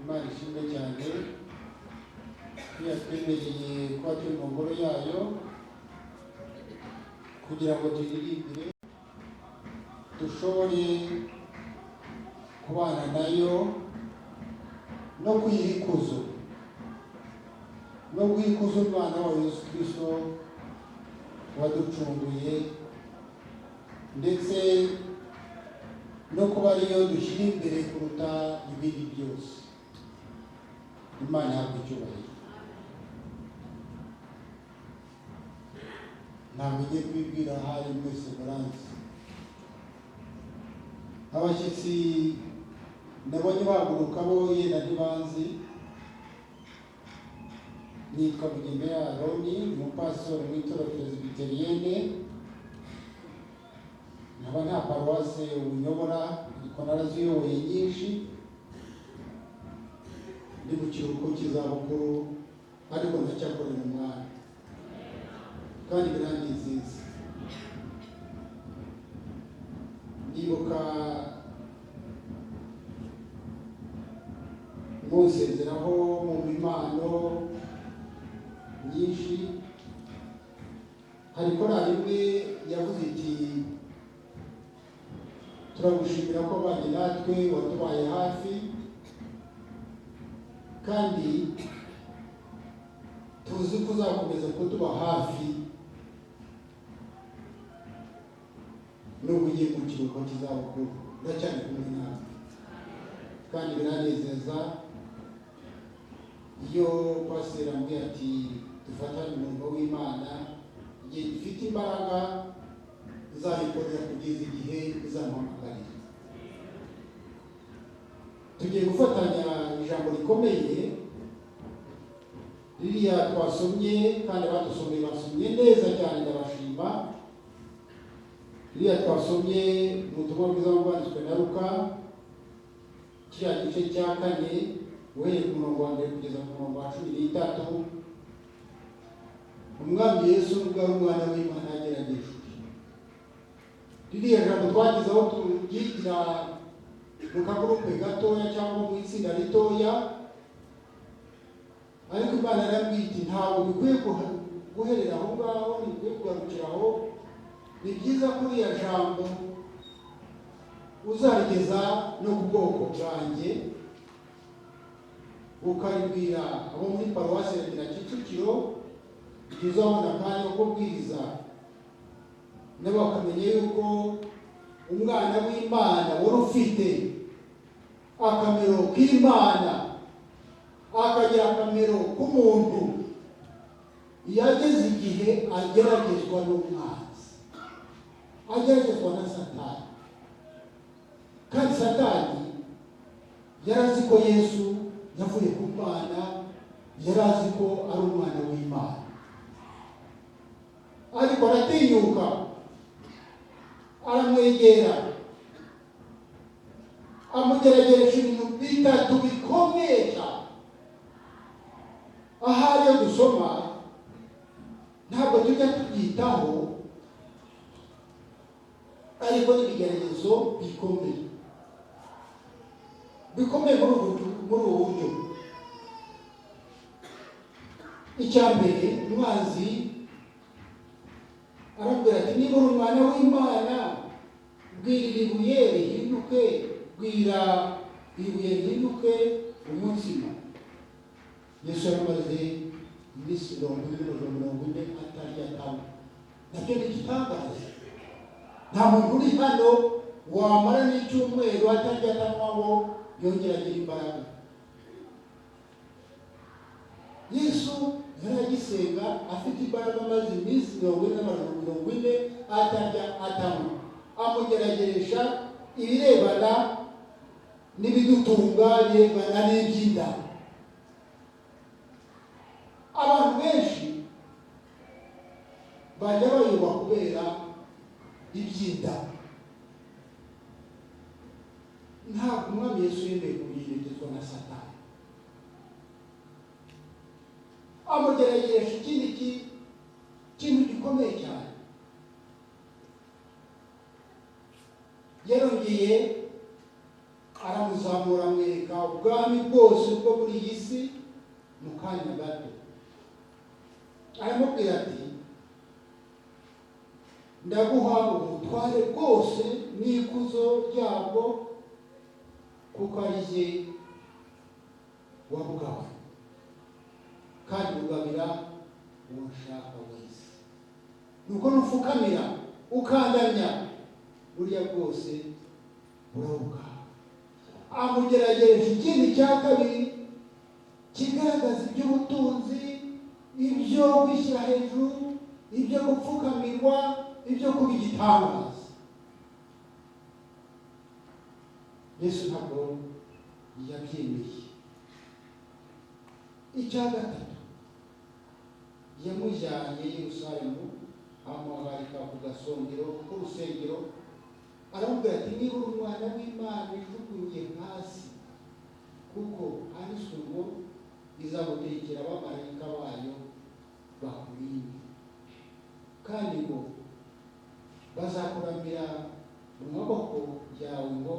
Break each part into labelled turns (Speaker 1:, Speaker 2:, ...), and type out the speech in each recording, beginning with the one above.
Speaker 1: Imana ishimwe cyane yatwemereye kuba turi mu ngoro yayo kugira ngo tuyiririmbire dushobore kubana nayo no kuyikuza umwana wa Yesu Kristo waducunguye ndetse no kuba ariyo dushyira imbere kuruta ibindi byose. Imana yahabwa icyubahiro. Ntabwo ugiye kubibwira ahari mwese muranzi. Abashyitsi nabonye bahaguruka bo yenda ntibanzi. Nitwa Bugemera Aroni, umupasiteri mu itorero Presbyterienne. Nkaba nta paruwase unyobora ariko naraziyoboye nyinshi. Ndi mu kiruhuko cy'izabukuru ariko ndacyakorera umwana kandi biranezeza. Ndibuka musezeraho mu mpano nyinshi, hari korali imwe yavuze iti turagushimira ko bandi natwe watubaye hafi kandi tuzi ko uzakomeza kutuba hafi nubwo ugiye mu kiruhuko cy'izabukuru. Ndacyari kumwe nawe kandi biranezeza iyo pasiteri ambwiye ati dufatanye umurimo w'Imana, igihe gifite imbaraga izayikorera kugeza igihe izamuhamagarira. Tugiye gufatanya ijambo rikomeye ririya twasomye kandi badusomeye basomye neza cyane, ndabashima. Ririya twasomye mu butumwa bwiza bwanditswe na Luka, kiriya gice cya 4 uhereye ku murongo wa 1 kugeza ku murongo wa 13. Umwami Yesu ubwo ari umwana w'Imana yageragejwe. Ririya jambo twagize aho tugigira mu kagurupe gatoya cyangwa mu itsinda ritoya, ariko Imana yarambwiye iti ntabwo bikwiye guherera aho ngaho, ntibikwiye kugarukira aho. Ni byiza kuri iriya jambo uzarigeza no ku bwoko bwanjye, ukaribwira abo muri paruwasi ya Kicukiro, uzabona kandi ko kubwiriza nabo bakamenya yuko umwana w'Imana wari ufite akamero k'Imana akagira akamero k'umuntu yageze igihe ageragezwa n'umwanzi, ageragezwa na Satani. Kandi Satani yarazi ko Yesu yavuye ku Mana, yarazi ko ari umwana w'Imana, ariko aratinyuka aramwegera amugerageresha ibintu bitatu bikomeye cyane. Ahari yo dusoma ntabwo tujya tubyitaho, ariko n'ibigeragezo bikomeye muri ubu buryo. Icya mbere, umwanzi arabwira ati niba uri umwana w'Imana bwira ibuye rihinduke, bwira ibuye rihinduke umutsima. Yesu yaramaze iminsi 40 atarya atanywa. Nacyo ni igitangaza. Nta muntu uri hano wamara n'icyumweru atarya atanywa ngo yongera agira imbaraga. Yesu yaragisenga afite imbaraga, maze iminsi 40 atarya atanywa, amugerageresha ibirebana n'ibidutunga, birebana n'iby'inda. Abantu benshi bajya bayoba kubera iby'inda. Ntabwo umwami Yesu yemeye kugeragezwa na Satani. Amugerageresha ikindi kintu gikomeye cyane. Yarongeye aramuzamura amwereka ubwami bwose bwo muri iyi si mu kanya gato. Aramubwira ati ndaguha ubutware bwose n'ikuzo ryabwo kuko ari jye wabugawe kandi bugabira uwo nshaka wese. Nuko nupfukamira ukandamya buriya bwose burabugawe. Amugerageje ikindi cya kabiri kigaragaza iby'ubutunzi, ibyo kwishyira hejuru, ibyo gupfukamirwa, ibyo kuba igitangaza. Yesu ntabwo yabyemeye. Icya gatatu, yamujyanye i Yerusalemu amuhagarika ku gasongero k'urusengero, aramubwira ati niba uri umwana w'Imana ijugunye hasi, kuko handitswe ngo izagutekera abamarayika bayo bakurinde, kandi ngo bazakuramira mu maboko yawe ngo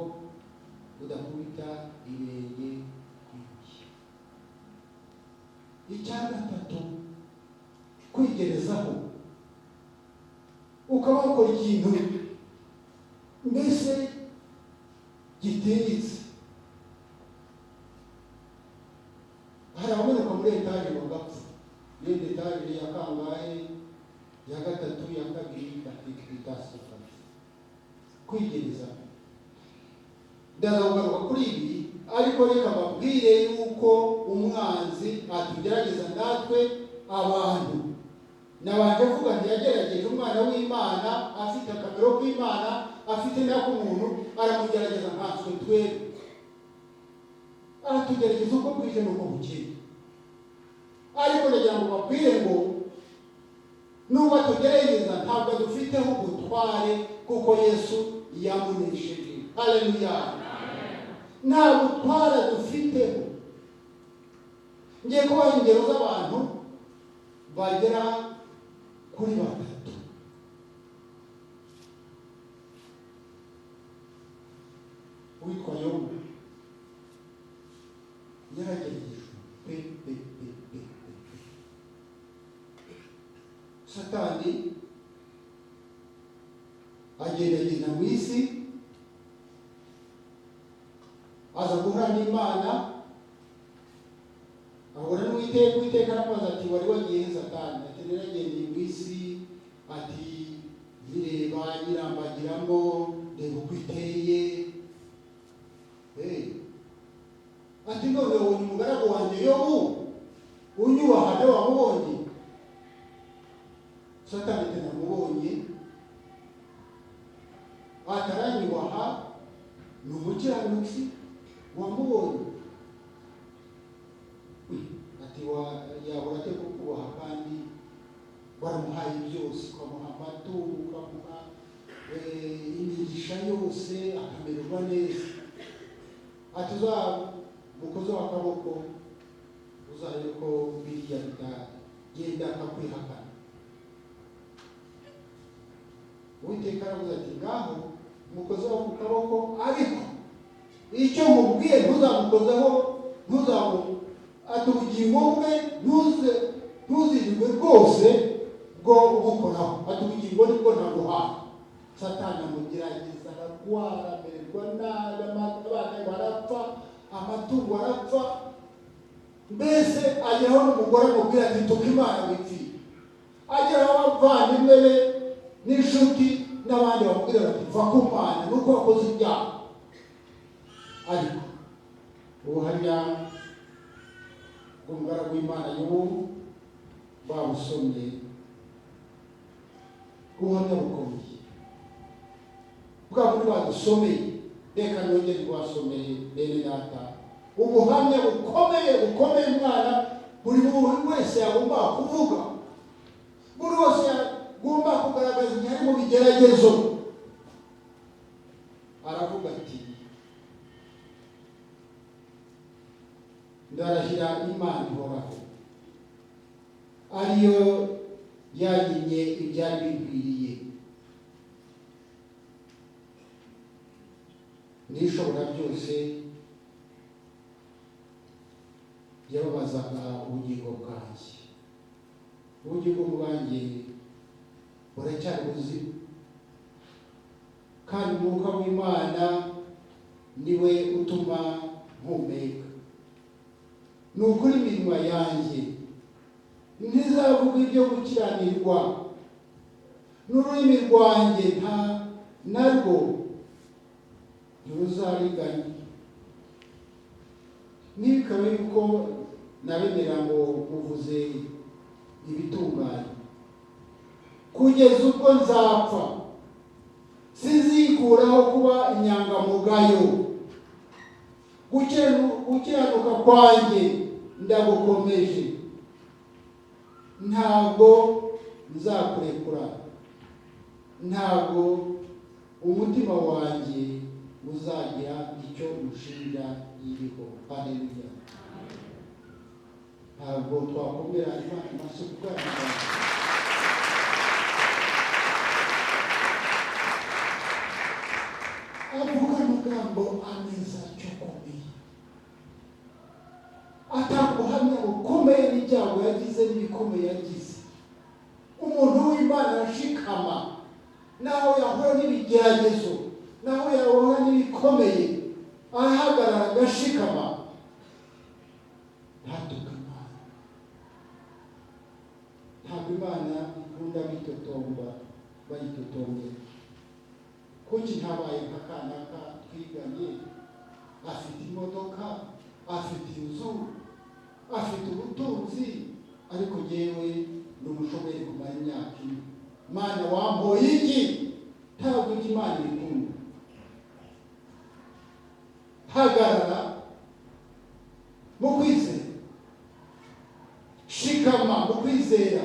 Speaker 1: udakubita ibirenge kw'ibuye. Icya gatatu, kwigerezaho ukaba wakora ikintu mbese gitinyitse. Hari ababoneka muri etaje bagapfa, yenda etaje ya kangahe, ya gatatu, ya kabiri, bakikubita kwigereza. Ndaza kugaruka kuri ibi, ariko reka babwire yuko umwanzi atugerageza natwe abantu. Nabanje kuvuga nti yagerageje umwana w'Imana, afite akamero k'Imana, afite n'ak'umuntu, aramugerageza nkanswe twebwe. Aratugerageza uko bwije n'uko bukeye. Ariko ndagira ngo babwire ngo nubwo atugerageza ntabwo dufiteho ubutware, kuko Yesu yamunesheje. Haleluya. Nta butware dufiteho. Ngiye kubaha ingero z'abantu bagera kuri batatu. Uwitwa Yobu yarageragejwe pe. Satani agerageza mu isi, aza guhura n'Imana, ahura n'Uwiteka. Uwiteka aramubaza ati wari wagiye Satani? Ati naragendeye mu isi, ati nyireba nyirambagiramo, reba uko iteye. Ati none wowe umugaragu wanjye Yobu unyubaha nawe wamubonye? Satani ati namubonye, ataranyubaha, ni umukiranutsi, wamubonye? Ati yahora ate kukubaha kandi waramuhaye byose, ukamuha amatungo, ukamuha imigisha yose, akamererwa neza. Ati uzamukozeho akaboko uzabe ko biriya bitagenda akakwihakana. Uwiteka aravuze ati ngaho mukozeho ku kaboko, ariko icyo mubwiye ntuzamukozeho, ati ubugingo bwe ntuzirirwe rwose bwo ubukoraho. Ati ubugingo nibwo ntaguhaye. Satani amugerageza, ararwara, amererwa nabi, abana barapfa, amatungo arapfa, mbese ageraho n'umugore amubwira ati tuka Imana wipfire. Ageraho abavandimwe be n'inshuti n'abandi bamubwira bati va ku Mana nuko wakoze ibyaha. Ariko ubuhamya bw'umugaragu w'Imana Yobu babusomye, ubuhamya bukomeye bwa muri badusomeye. Reka nongere rwasomeye bene data, ubuhamya bukomeye umwana buri wese yagomba kuvuga, buri wese yagomba kugaragaza igihe ari mu bigeragezo. Aravuga ati ndarahira Imana ihoraho, ariyo yanyimye ibyari bikwiriye, n'ishobora byose yababazaga ubugingo bwanjye. Ubugingo bwanjye buracyari buzima, kandi umwuka w'Imana niwe utuma mpumeka. Ni ukuri iminwa yanjye ntizavuga ibyo gukiranirwa, n'ururimi rwanjye narwo ntiruzariganya. Ntibikabe yuko nabemera ngo muvuze ibitunganye, kugeza ubwo nzapfa sinzikuraho kuba inyangamugayo. Gukiranuka kwanjye ndagukomeje, ntabwo nzakurekura, ntabwo umutima wanjye uzagira icyo ushinja iriho. Haleluya. Ntabwo twakomera Imana amashyi kuganira. Avuga amagambo ameza akomeye, ataguhamya bukomeye n'ibyago yagize n'ibikomeye yagize. Umuntu w'Imana arashikama naho yahura n'ibigeragezo, naho yahura n'ibikomeye, ahagarara agashikama, ntatuka Imana. Ntabwo Imana ikunda bitotomba bayitotombera. Kuki ntabaye nk'akanaka twiganye, afite imodoka, afite inzu, afite ubutunzi, ariko jyewe ni umushomeri kumara imyaka ine. Mana wamboye iki? Ntabwo Imana ikunda. Hagarara mu kwizera, shikama mu kwizera.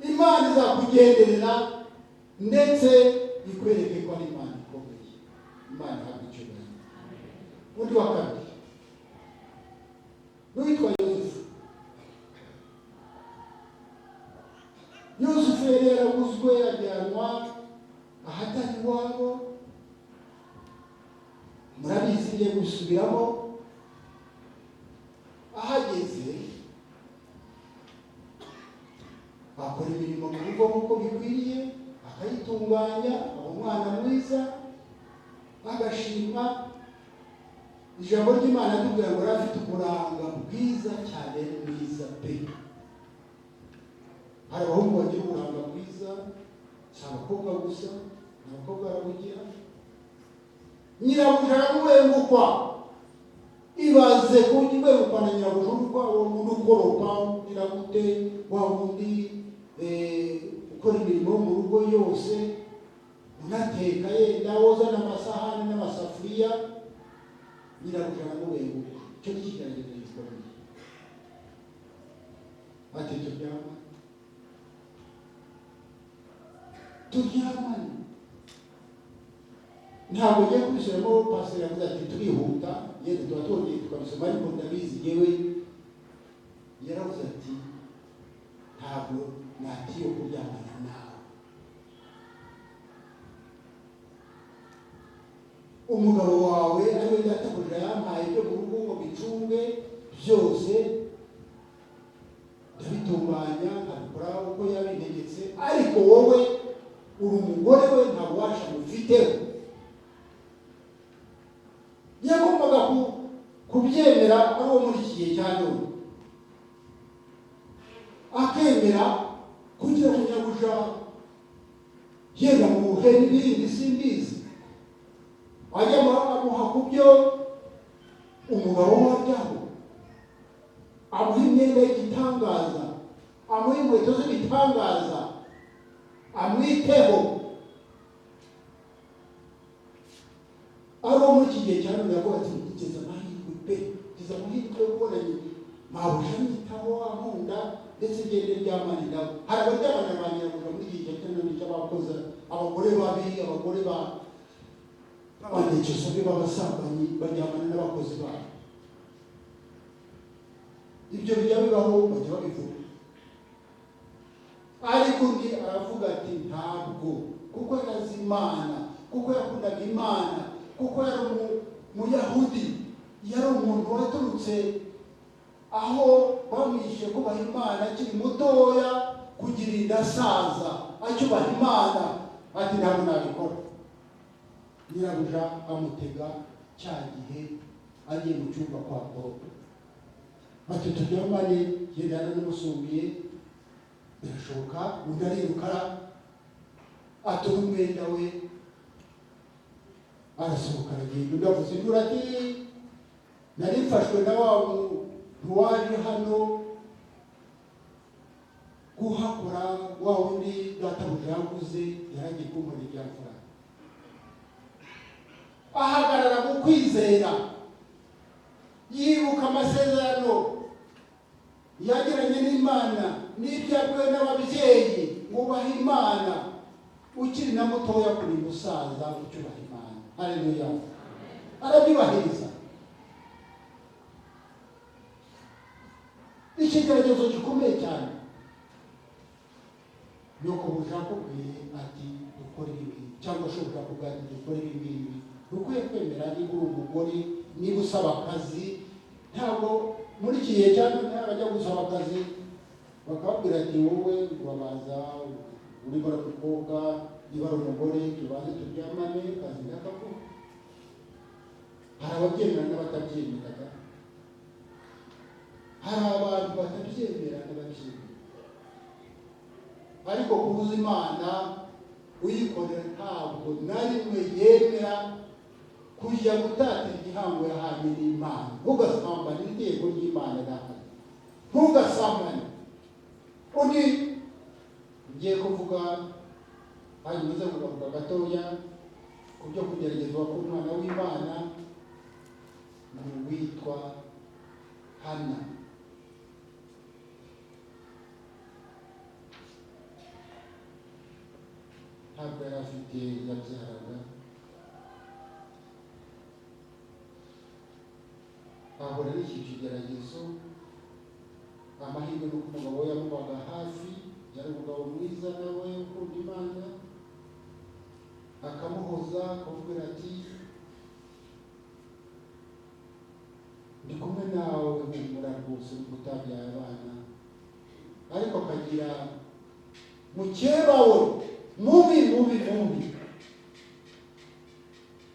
Speaker 1: Imana izakugenderera ndetse ikwereke ko ari Imana ikomeye. Imana ntabwo icyubahiro. Undi wa kabiri n'uwitwa Yosefu. Yosefu yari yaraguzwe ajyanwa ahatari iwabo. Murabizi ngiye gusubiramo. Ahageze bakora imirimo mu rugo nk'uko bikwiriye, akayitunganya, umwana mwiza, agashima. Ijambo ry'Imana ritubwira ngo afite uburanga bwiza cyane, mwiza pe. Hari abahungu bagira uburanga bwiza, si abakobwa gusa, abakobwa barabugira. Nyirabuja aramubengukwa. Ibaze kubengukwa na nyirabuja uwo muntu ukoropa nyiragute, wa wundi ukora imirimo mu rugo yose, unateka yenda, woza n'amasahani n'amasafuriya. Nyirabuja aramubengukwa. Icyo ni ikigeragezo gikomeye. Ati turyamane. Ntabwo ugiye kubisubiramo. Pasiteri yavuze ati turihuta, yenda tuba twongeye tukabisoma, ariko ndabizi yewe yaravuze ati ntabwo natiyo kuryamana nawe. Umugabo wawe ari we databuja yampaye ibyo mu rugo ngo bicunge byose, ndabitunganya nkabikora uko yabintegetse, ariko wowe uri umugore we, nta bubasha mufiteho. Yagombaga kubyemera ari uwo muri iki gihe cya none, akemera kugira ngo nyirabuja yenda muhe n'ibindi simbizi, ajya amuha ku byo umugabo we aryaho, amuha imyenda y'igitangaza, amuha inkweto z'ibitangaza, amwiteho. Ari uwo muri iki gihe cya none yavuga ati ngeze amahirwe pe, ngeze amahirwe yo kubona mabuja anyitaho, ankunda, ndetse ngende ryamana indabo. Hari abaryamana ba nyirabuja muri iki gihe cya none cy'abakoze, abagore babi, abagore b'abanyegeso be, b'abasambanyi, baryamana n'abakozi babo. Ibyo bijya bibaho, bajya babivuga. Ariko undi aravuga ati ntabwo, kuko yarazi Imana, kuko yakundaga Imana, kuko yari umuyahudi, yari umuntu waturutse aho bamwishe kubaha Imana akiri mutoya kugira indasaza acyubaha Imana, ati ntabwo nabikora. Nyirabuja amutega cya gihe agiye mu cyumba kwa Poro, ati turyamane, gendana n'umusumbiye, birashoboka. Undi ariruka atora umwenda we arasohoka aragenda. Undi avuze induru ati narifashwe na wa ntuwaje hano kuhakora, wa wundi databuja yaguze yaragiye kumura ibyamfura. Ahagarara mu kwizera, yibuka amasezerano yagiranye n'Imana n'ibyabwiwe n'ababyeyi, ngubaha Imana ukiri na mutoya kuri musaza ucyubaha Imana. Haleluya. Arabyubahiriza. Ikigeragezo gikomeye cyane nuko buja kubwiye ati dukore ibi, cyangwa ashobora kuvuga ati dukore ibi. Dukwiye kwemera niba uri umugore, niba usaba akazi. Ntabwo muri iki gihe cyane bajya gusaba akazi bakabwira ati wowe wabaza uri bara umukobwa, niba ari umugore tubanze turyamane, kazi ndakavuga. Hari ababyemera n'abatabyemera, hari abantu batabyemera n'ababyemera, ariko kubuza Imana uyikorera ntabwo na rimwe yemera kujya gutatira igihango yahawe n'Imana. Ntugasambane itegeko ry'Imana dahari, ntugasambane. Undi ugiye kuvuga hanyuma uze kugavuga gatoya ku byo kugeragezwa k'umwana w'Imana witwa Hana. Ntabwo yari afite yabyaraga, ahora n'iki kigeragezo. Amahirwe n'uko umugabo we yamubaga hafi, yari umugabo mwiza nawe ukunda Imana, akamuhoza akamubwira ati ndi kumwe nawe, humura rwose utabyaye abana. Ariko akagira mukeba we mubi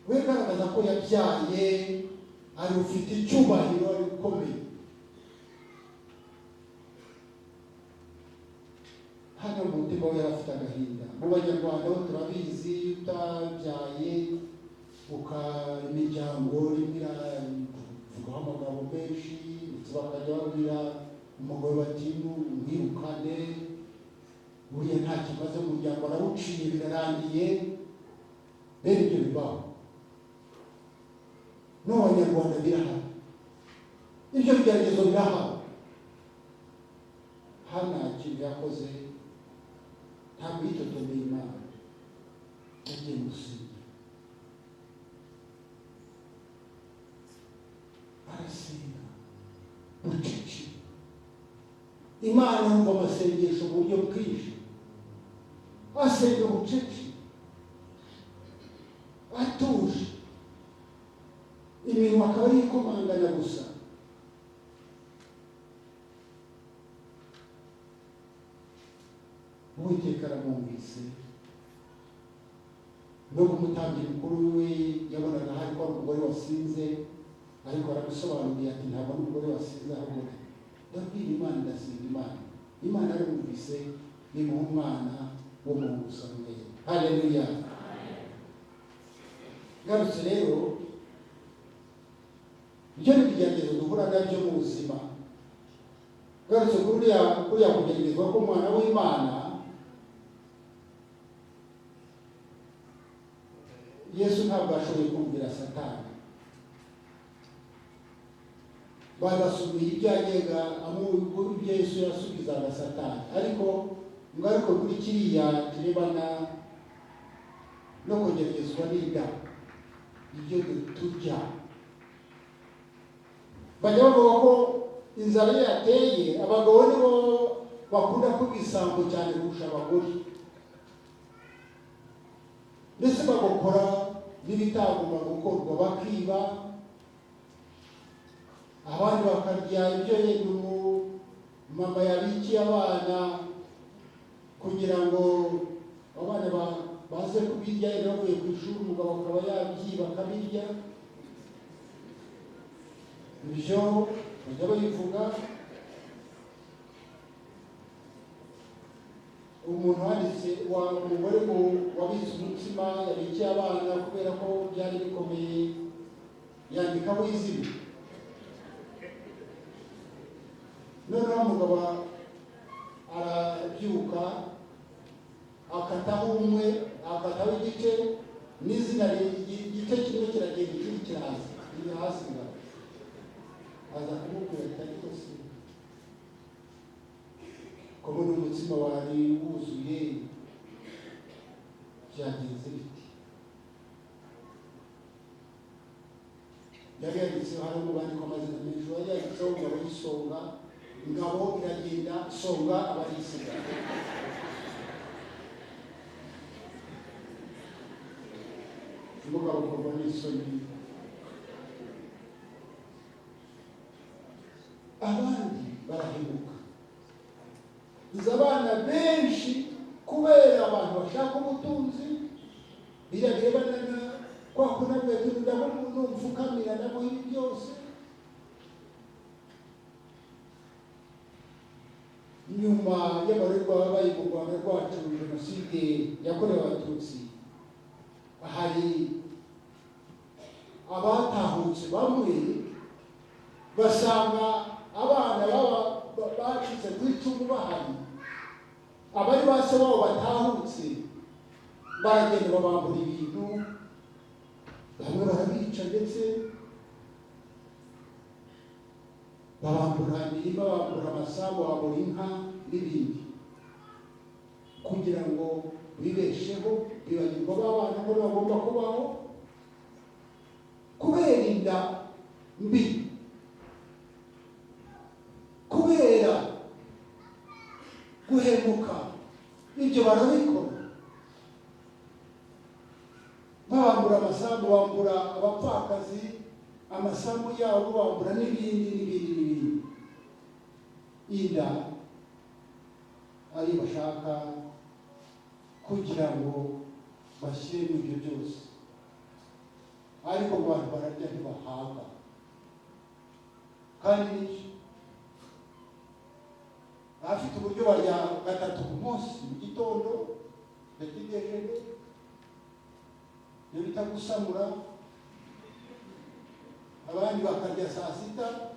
Speaker 1: we garagaza ko yabyaye, ari ufite icyubahiro, ari ukomeye. Hano mu mutima we yarafite agahinda. Mu Banyarwanda bo turabizi, utabyaye imiryango rimwe iravugaho amagambo menshi, ndetse bakajya babwira umugore bati mwirukane, buriya nta kibazo, umuryango arawuciye birarangiye. Bene ibyo bibaho no mu Banyarwanda, birahari ibyo bigeragezo, birahari. Hana ikintu yakoze, ntabwo yitotomeye Imana, yagiye mu rusengero arasenga bucece. Imana yumva amasengesho mu buryo bwinshi, asenga bucece atuje, iminwa akaba yikomangana gusa. Uwiteka aramwumvise. No kumutambira mukuru we yabonaga hari ko umugore wasinze, ariko aramusobanuriye ati ntabwo ari umugore wasinze, ahubwo ndabwira Imana, ndasenga Imana. Imana yaramwumvise, nimuha umwana wo mu Samweli. Haleluya. Garutse rero, ibyo ni ibigeragezo duhura nabyo mu buzima. Garutse kuriya kugeragezwa k'umwana w'Imana, Yesu ntabwo ashoboye kumvira Satani. Bagasubiye ibyo yajyaga ibyo Yesu yasubizaga Satani, ariko kuri kiriya kirebana no kugeragezwa n'inda, ibyo turya. Bajya bavuga ko inzara yateye abagabo nibo bakunda kubisambo cyane kurusha abagore, ndetse bagakora n'ibitagomba gukorwa, bakiba. abandi bakarya ibyo yenda mama yabikiye abana kugira ngo abana baze kubirya yenda bavuye ku ishuri, umugabo akaba yabyiba akabirya. Ibyo bajya babivuga. Umuntu wanditse umugore wabitse umutsima yabikiye abana kubera ko byari bikomeye, yandikaho izina. Noneho umugabo arabyuka akataho umwe, akataho igice, n'izina igice kimwe kiragenda ikindi kiraza, iri hasi ngaho. Aza kumubwira ati ariko se ko muri umutsima wari wuzuye byagenze bite? Yari yanditseho, hari umubandiko amazina menshi, wari yanditseho ngabo y'isonga, ingabo iragenda, songa abarisiga. Umugabo ukorwa n'isoni. Abandi barahemuka. Izo abana benshi kubera abantu bashaka ubutunzi, birarebana na kwa kunabwe ndamupfukamira nabo ibi byose. Nyuma y'abarerwa babaye mu Rwanda rwacu Jenoside yakorewe Abatutsi, hari abatahutse bamwe basanga abana bacitse ku icumu bahari, abari base babo batahutse baragenda babambura ibintu, bamwe barabica ndetse babambura imirima, babambura amasambu, babambura inka n'ibindi, kugira ngo bibesheho, bibagirwa b'abana ko bagomba kubaho kubera inda mbi, kubera guhemuka. Ibyo barabikora, babambura amasambu, bambura abapfakazi amasambu yabo, bambura n'ibindi. Inda ari bashaka kugira ngo bashyire ibyo byose, ariko abantu bararya ntibahaga. Kandi afite uburyo barya gatatu ku munsi, mu gitondo yakigejeje, iyo bita gusamura. Abandi bakarya saa sita,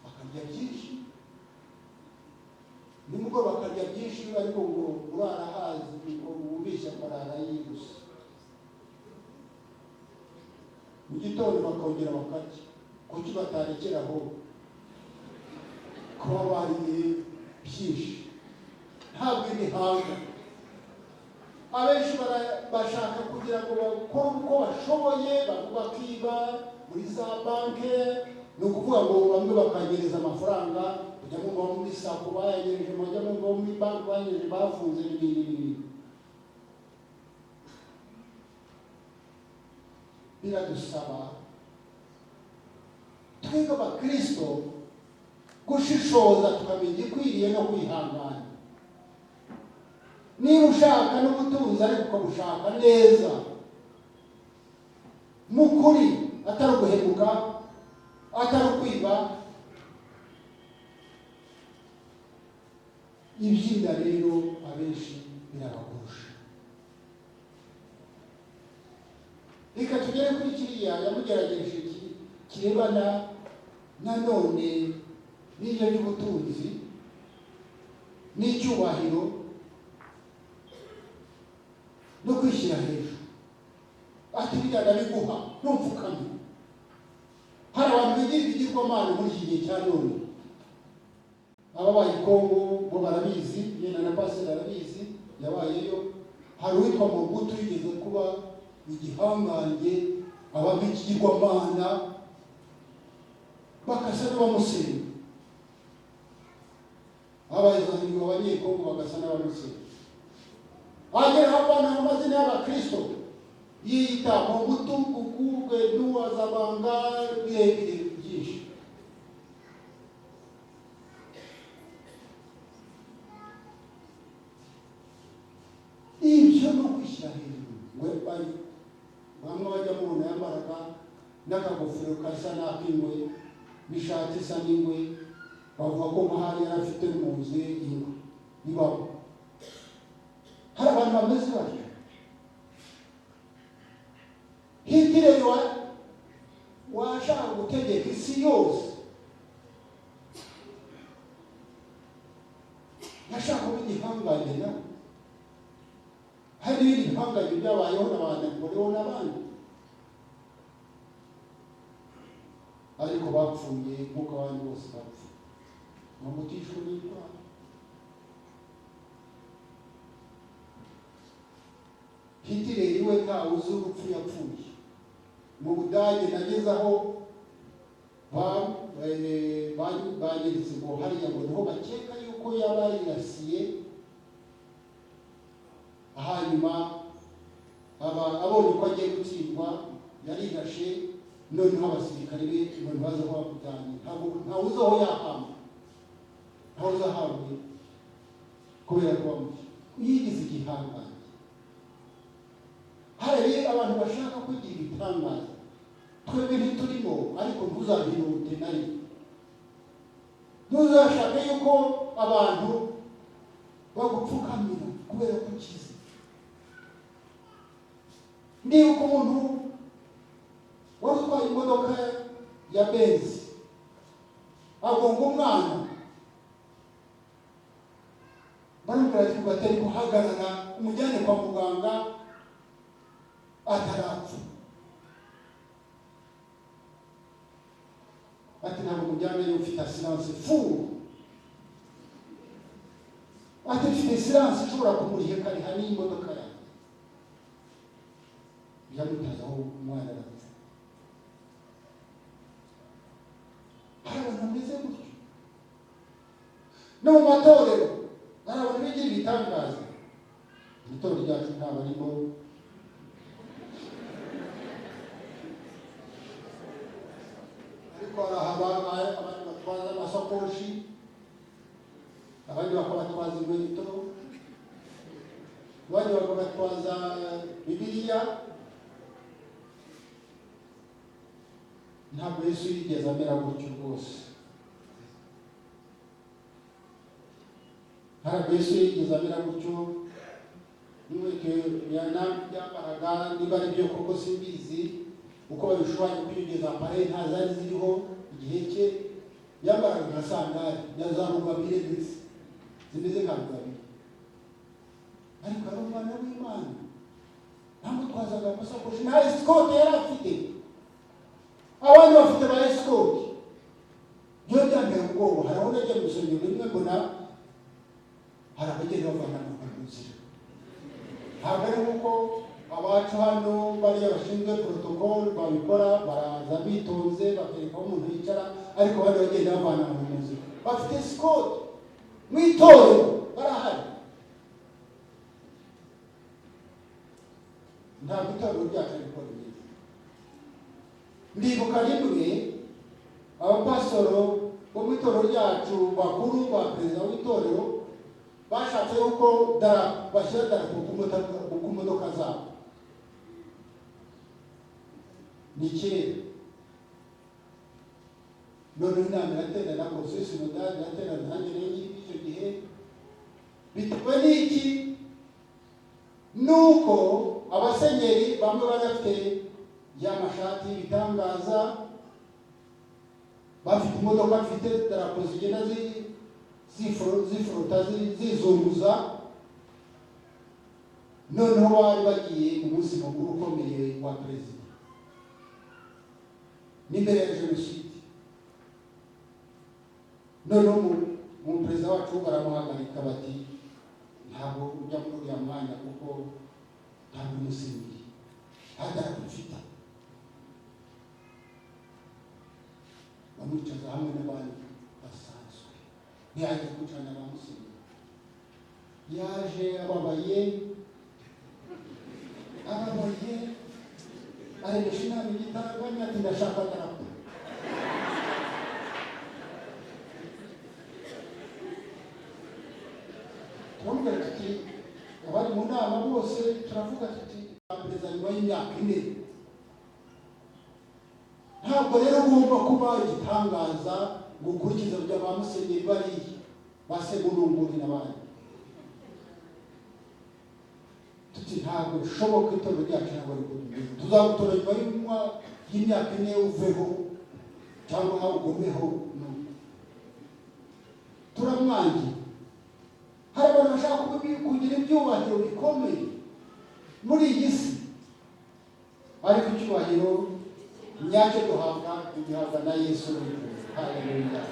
Speaker 1: bakarya byinshi, nimugoroba bakarya byinshi, ariko ngo urara hazi, ubishya marara yigusa. Mu gitondo bakongera bakarya. Kuki batarekeraho kuba bariye byinshi? Ntabwo imihanga. Abenshi bashaka kugira ngo bakore uko bashoboye, bakiba muri za banke. Ni ukuvuga ngo bamwe bakanyereza amafaranga, kujya mu muri sako bayanyereje, bajya mu muri banki banyereje, bafunze n'ibindi. Biradusaba twebwe abakristo gushishoza, tukamenya igikwiriye no kwihangana. Niba ushaka n'ubutunzi ariko ukabushaka neza, mu kuri, atari uguhemuka, atari ukwiba, ibyinda rero abenshi birabagusha. Reka tugere kuri kiriya yamugerageje kirebana nanone n'ibyo by'ubutunzi n'icyubahiro no kwishyira hejuru. Ati bijyana biguha n'umfukamye. Hari abantu bigira ibigirwamana muri iki gihe cya none. Ababaye Kongo bo barabizi, yenda na Pastor arabizi, yabayeyo. Hari uwitwa Mobutu yigeze kuba igihangange, ababikirwamana bakasa n'abamusenga. Abayizanirwa abanyekongo bagasa n'abamusenga. Agera abana amazina y'abakristo yiyita Mobutu, Kukubwe, Duwa, Zabanga, birebire byinshi. n'akagofero kasa n'ak'ingwe n'ishati isa n'ingwe, bavuga ko mahari yari afite mu nzu ingwe ibamo. Hari abantu bameze batyo. Hitler washaka gutegeka isi yose, yashaka kuba igihangange nawe. Hari n'ibindi bihangange byabayeho n'abantu n'abandi, ariko bapfuye nk'uko abandi bose bapfa, bamutishwe n'indwara. Hitler we ntawe uzi urupfu yapfuye. Mu Budage nageze aho bageze ngo hariya ngo niho bakeka yuko yaba yirasiye, hanyuma abonye ko agiye gutsindwa yarirashe, noneho abasirikare be ngo ntibaze aho bamujyanye. Ntawe uzi aho yahamba, ntawe uzi ahabwe kubera ko yigize igihangange. Hari abantu bashaka kugira ibitangaza, twebwe ntiturimo, ariko ntuzabihute na rimwe. Ntuzashake yuko abantu bagupfukamira kubera ko ukize. Ndibuka umuntu wari utwaye imodoka ya Benz, agonga umwana, baramubwira ati batari guhagarara umujyane kwa muganga atarapfa. Ati ntabwo mujyane yo ufite assurance full, ati ufite assurance ishobora kumuriheka kariha n'imodoka yawe. Yamutazaho umwana arapfa. Hari abantu bameze gutyo. No mu matorero hari abantu bigira ibitangaza. Itorero ryacu ntabwo arimo, ariko abandi batwaza amasakoshi, abandi bakabatwaza inkweto, abandi bakabatwaza Bibiliya. Ntabwo Yesu yigeze amera gutyo rwose. Ntabwo Yesu yigeze amera gutyo. N'inkweto yambaraga niba ari byo koko simbizi, uko babishushanya kwiyongeza appareil ntazari ziriho igihe cye. Yambaraga nka sandali yazarugabire ndetse zimeze nka rugabire, ariko ari umwana w'Imana. Ntamutwazaga amasakoshi, nta esikote yari afite. Abandi bafite ba esikote. Iyo byambera ubwoba, hari aho najya mu rusengero rimwe mbona hari abagenda bavana mu nzira. Ntabwo ari nk'uko abacu hano bariya bashinzwe protocol babikora, baraza bitonze bakereka aho umuntu yicara, ariko abandi bagenda bavana mu nzira bafite esikote. Mu itorero barahari. Ntabwo itorero ryacu rikora neza. Ndibuka rimwe abapasitoro bo mu itorero ryacu bakuru ba perezida w'itorero bashatse yuko bashyira darapo ku modoka zabo. Ni kera. None inama iraterana, Conseil Synodal iraterana, nanjye rero icyo gihe bitewe n'iki? Nuko abasenyeri bamwe bari bafite y'amashati y'ibitangaza, bafite imodoka bafite darapo zigenda zifurota zizunguza. Noneho bari bagiye mu munsi mukuru ukomeye wa perezida n'imbere ya jenoside. Noneho mu perezida wacu baramuhagarika bati ntabwo ujya muri uriya mwanya kuko ntabwo umusimbiri, nta ufite. Bamwicaza hamwe n'abandi basanzwe, ntiyaje gucana abamusimbiri. Yaje ababaye arebesha inama igitaraganya ati ndashaka darapo. Turamubwira tuti abari mu nama bose turavuga tuti perezida nyuma y'imyaka 4 ugomba kuba igitangaza ngo ukurikize ibyo ba musenyeri bariya ba segurunguri n'abandi. Tuti ntabwo bishoboka itorero ryacu ntabwo ari kutumeza. Tuzagutora nyuma y'imyaka 4 uveho cyangwa nawe ugomeho. Turamwangi. Hari abantu bashaka kugira ibyubahiro bikomeye muri iyi si, ariko icyubahiro nyacyo duhabwa na Yesu. Haleluya.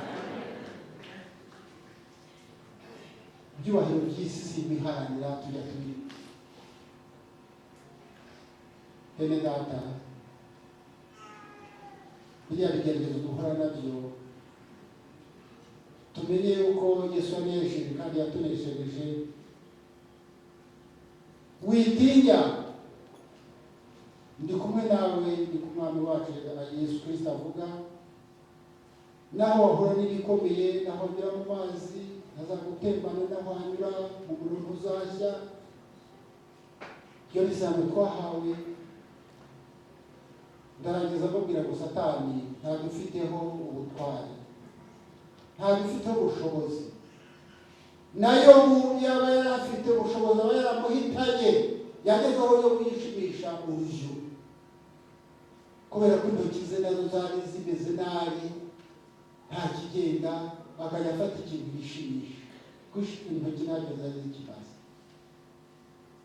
Speaker 1: Ibyubahiro by'isi si ibiharanira tujya turi. Bene data, biriya bigeragezo duhura nabyo, tumenye yuko Yesu yanesheje kandi yatuneshereje. Witinya, ndi kumwe nawe, ndi kumwami wacu Yesu Kristo avuga, naho wahura n'ibikomeye, naho wanyura mu mazi azagutembana, naho wanyura mu muriro ntuzashya. Iyo ni isezerano twahawe. Ndarangiza mbabwira ngo Satani ntadufiteho ubutware, ntadufiteho ubushobozi. Nayo yaba yarafite ubushobozi aba yaramuhitanye, yagezeho yo kwishimisha urujyo, kubera ko intoki ze nazo zari zimeze nabi, nta kigenda, akajya afata ikintu gishimisha. Kwishima intoki ntabwo zari zikimaze,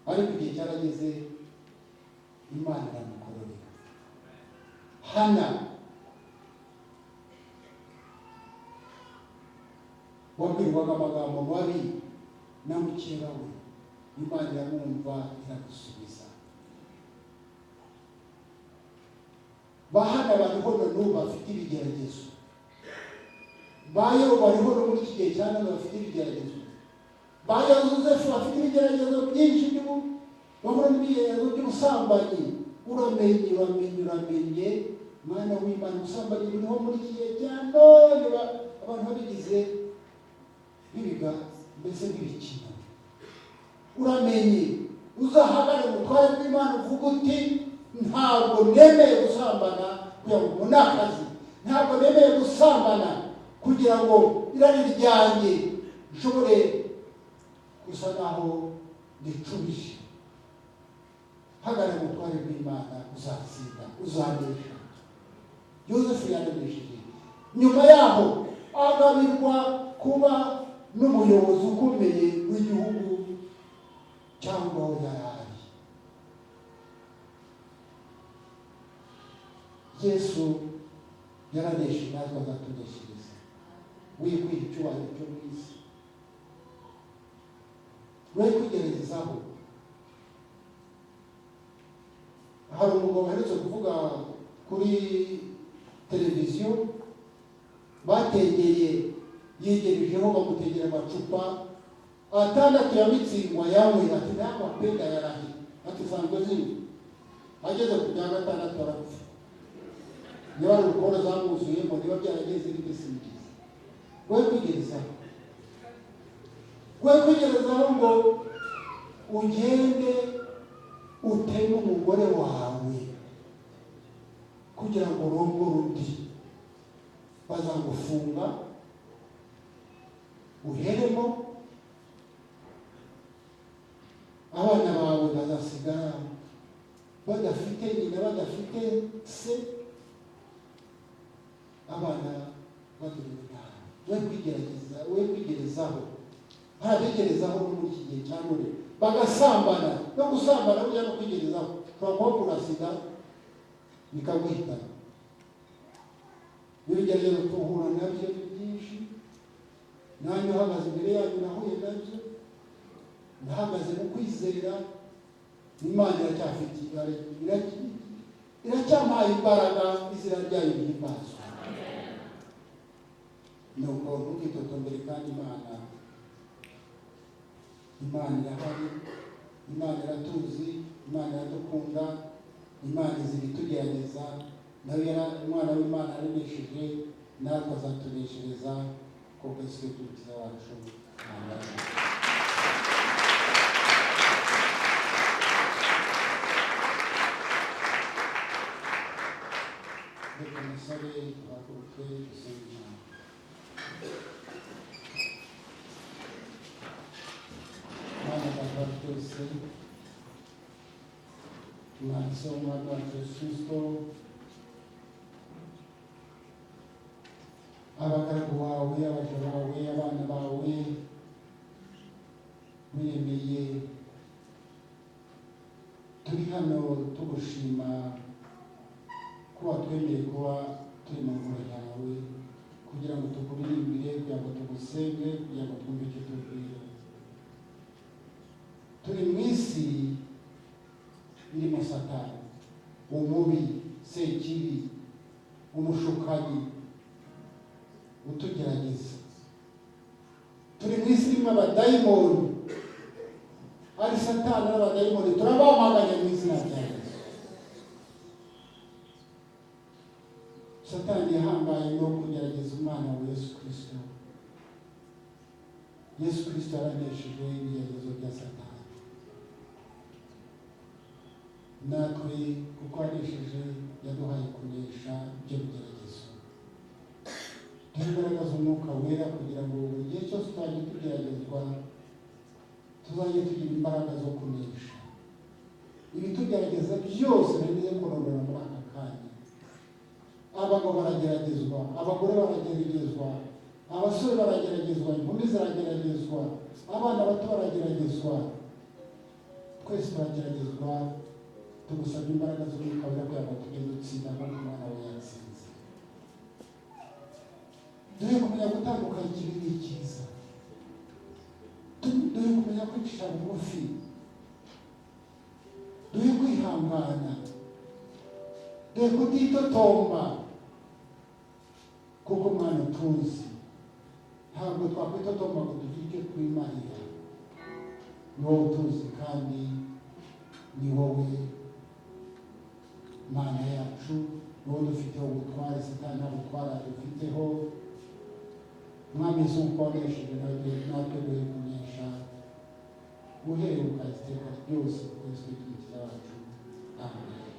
Speaker 1: ariko igihe cyarageze Imana iramukororera. Hana wabwirwaga amagambo mabi na mukeba we, Imana iramwumva iragusubiza. Bahana bariho n'ubu bafite ibigeragezo, bayo bariho no muri iki gihe cyane bafite ibigeragezo, bayo Yosefu bafite ibigeragezo byinshi bahura n'ibigeragezo by'ubusambanyi. Uramenye mwana w'Imana, ubusambanyi buriho muri iki gihe cyane, abantu babigize bibiga mbese nk'ibikino. Uramenye, uzahagare umutware w'Imana uvuga uti ntabwo nemeye gusambana kugira ngo mbone akazi, ntabwo nemeye gusambana kugira ngo irari ryanjye nshobore gusa naho ndicubije. Hagarara umutware w'Imana, uzatsinda, uzanesha. Yosefu yaranesheje. Nyuma yaho agabirwa kuba n'umuyobozi ukomeye w'igihugu cyangwa aho yarari. Yesu yaraneshe, natwe azatuneshereza. Wikwiha icyubahiro cyo mu isi, we kwigerezaho. Hari umugabo aherutse kuvuga kuri televiziyo, bategeye yegerejeho bamutegera amacupa 6 ya mitsingwa yawe, ati ntabwo apenda yarahi, ati sanzwe zini. Ageze ku bya 6 arapfa. Niba ari ukora zamuzuyemo, niba byarageze n'ibisigizi. We kwigerezaho ngo ugende uteme umugore wawe kugira ngo urongore undi, bazagufunga uheremo, abana bawe bazasigara badafite nyina, badafite se, abana badurira. We kwigerezaho. Harabigerezaho muri iki gihe cya none, bagasambana. No gusambana burya no kwigerezaho, ushobora kurasida bikaguhitana. Ibigeragezo tuhura nabyo byinshi, nanjye uhagaze imbere yanyu nahuye nabyo, ndahagaze mu kwizera. Imana iracyafite iracyampaye imbaraga, izina ryayo rihimbazwe. Nuko ntukitotombere, kandi Imana irahari, Imana iratuzi, Imana iradukunda, Imana izi ibitugerageza. Nawe umwana w'Imana aranesheje, natwe azatuneshereza kuko Yesu Kristo wacu. Amen. dusabe tuhaguruke dusenge Imana. Mana data wa twese, mwanditse w'umwami wacu Yesu Kristo, abagaragu bawe, abaja bawe, abana bawe wiremeye, turi hano tugushima kuba twemeye kuba turi mu ngoro yawe, kugira ngo tukuririmbire, kugira ngo tugusenge, kugira ngo twumve icyo tubwira. Turi mu isi irimo Satani, umubi, sekibi, umushukanyi utugerageza. Turi mu isi irimo abadayimoni, ari Satani n'abadayimoni turabamaganye mu izina rya Yesu. Satani yahambaye no kugerageza umwana wa Yesu Kristo. Yesu Kristo yaranesheje ibigeragezo bya Satani. Natwe kuko anesheje yaduhaye kunesha ibyo bigeragezo. Tugaragaza umwuka wera kugira ngo buri gihe cyose tuzajye tugeragezwa, tuzajye tugira imbaraga zo kunesha ibitugerageza byose. Narize kurondora muri aka kanya, abagabo barageragezwa, abagore barageragezwa, abasore barageragezwa, inkumi zirageragezwa, abana bato barageragezwa, twese turageragezwa. Tugusaba imbaraga zo mwuka wera kugira ngo tugende dutsinda nk'uko umwana we yatsinze. Duhe kumenya gutandukanya ikibi n'icyiza, duhe kumenya kwicisha bugufi, duhe kwihangana, duhe kutitotomba, kuko mwana tuzi ntabwo twakwitotomba ngo tugire icyo twimarira. Ni wowe utuzi kandi ni wowe Mana yacu, ni wowe dufiteho ubutware, Satani nta butware dufiteho. Mwami Yesu ukoresheje natwe duhe kunesha, guheruka iteka ryose kuko Yesu Kristo wacu. Amen.